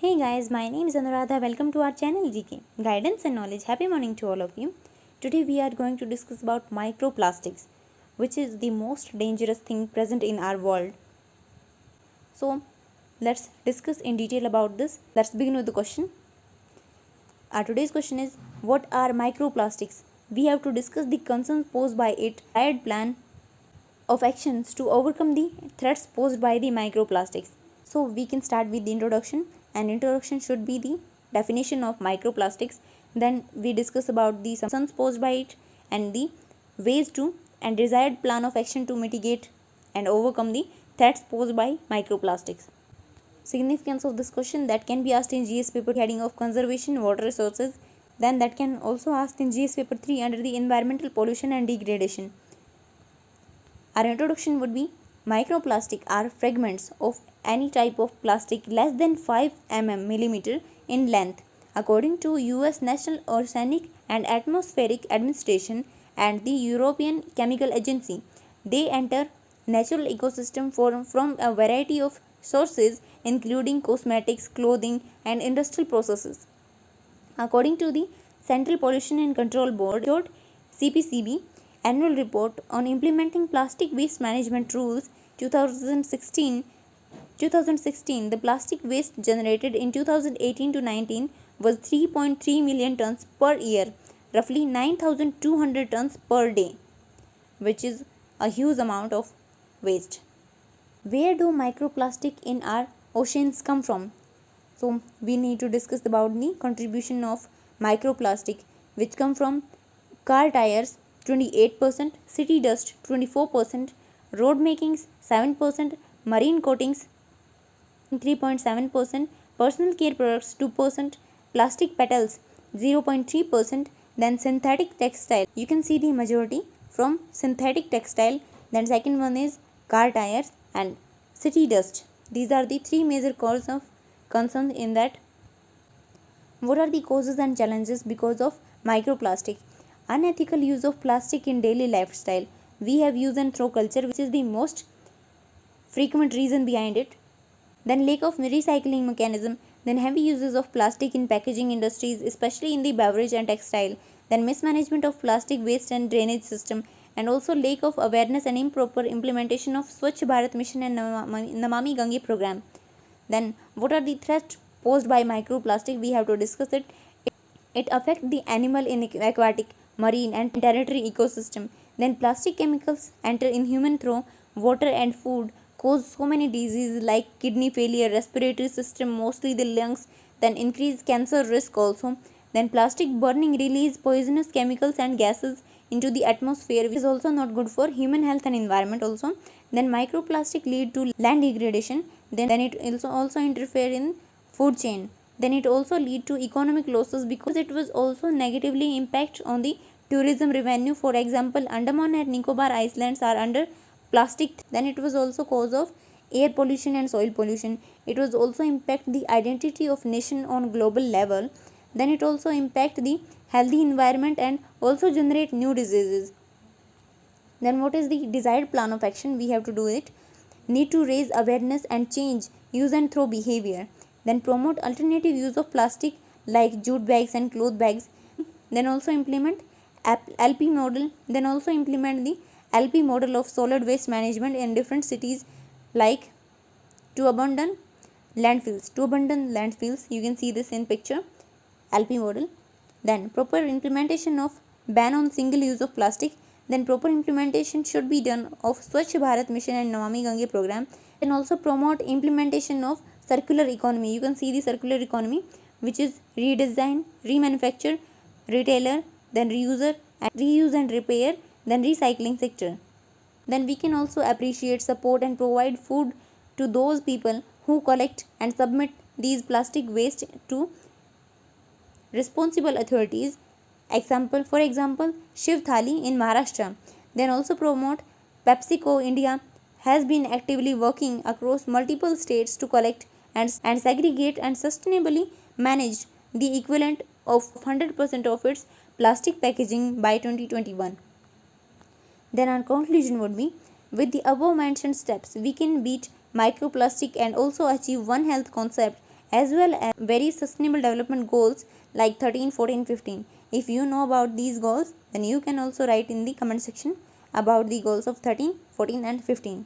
Hey guys, my name is Anuradha. Welcome to our channel GK Guidance and Knowledge. Happy morning to all of you. Today we are going to discuss about microplastics, which is the most dangerous thing present in our world. So, let's discuss in detail about this. Let's begin with the question. Our today's question is, what are microplastics? We have to discuss the concerns posed by it, desired plan of actions to overcome the threats posed by the microplastics. So we can start with the introduction, and introduction should be the definition of microplastics. Then we discuss about the concerns posed by it and the ways to and desired plan of action to mitigate and overcome the threats posed by microplastics. Significance of this question that can be asked in GS paper heading of conservation water resources, then that can also asked in GS paper 3 under the environmental pollution and degradation. Our introduction would be microplastic are fragments of any type of plastic less than 5 mm in length. According to US National Oceanic and Atmospheric Administration and the European Chemical Agency, they enter natural ecosystem from a variety of sources including cosmetics, clothing and industrial processes. According to the Central Pollution and Control Board CPCB Annual Report on Implementing Plastic Waste Management Rules 2016, the plastic waste generated in 2018 to 19 was 3.3 million tons per year, roughly 9,200 tons per day, which is a huge amount of waste. Where do microplastic in our oceans come from? So we need to discuss about the contribution of microplastic, which come from car tires 28%, city dust 24%, road makings 7%, marine coatings 3.7%, personal care products 2%, plastic petals 0.3%, then synthetic textile. You can see the majority from synthetic textile. Then second one is car tires and city dust. These are the three major causes of concern in that. What are the causes and challenges because of microplastic? Unethical use of plastic in daily lifestyle. We have use and throw culture, which is the most frequent reason behind it. Then lack of recycling mechanism. Then heavy uses of plastic in packaging industries, especially in the beverage and textile. Then mismanagement of plastic waste and drainage system, and also lack of awareness and improper implementation of Swachh Bharat Mission and Namami Gange program. Then what are the threats posed by microplastic? We have to discuss it. It affects the animal in aquatic, marine and terrestrial ecosystem. Then plastic chemicals enter in human through water and food, cause so many diseases like kidney failure, respiratory system, mostly the lungs, then increase cancer risk also. Then plastic burning release poisonous chemicals and gases into the atmosphere, which is also not good for human health and environment also. Then microplastic lead to land degradation. Then it also interfere in food chain. Then it also lead to economic losses because it was also negatively impact on the tourism revenue. For example, Andaman and Nicobar Islands are under plastic. Then it was also cause of air pollution and soil pollution. It was also impact the identity of nation on global level. Then it also impact the healthy environment and also generate new diseases. Then what is the desired plan of action? We have to do it. Need to raise awareness and change use and throw behavior. Then promote alternative use of plastic like jute bags and cloth bags. Then also implement LP model. Then also implement the LP model of solid waste management in different cities, like to abandon landfills. You can see this in picture. LP model. Then proper implementation of ban on single use of plastic. Then proper implementation should be done of Swachh Bharat Mission and Namami Gange program. Then also promote implementation of circular economy. You can see the circular economy, which is redesign, remanufacture, retailer, then reuse and repair, then recycling sector. Then we can also appreciate, support and provide food to those people who collect and submit these plastic waste to responsible authorities. For example, Shiv Thali in Maharashtra. Then also promote PepsiCo India has been actively working across multiple states to collect and segregate and sustainably manage the equivalent of 100% of its plastic packaging by 2021. Then our conclusion would be, with the above mentioned steps, we can beat microplastic and also achieve one health concept as well as very sustainable development goals like 13, 14, 15. If you know about these goals, then you can also write in the comment section about the goals of 13, 14 and 15.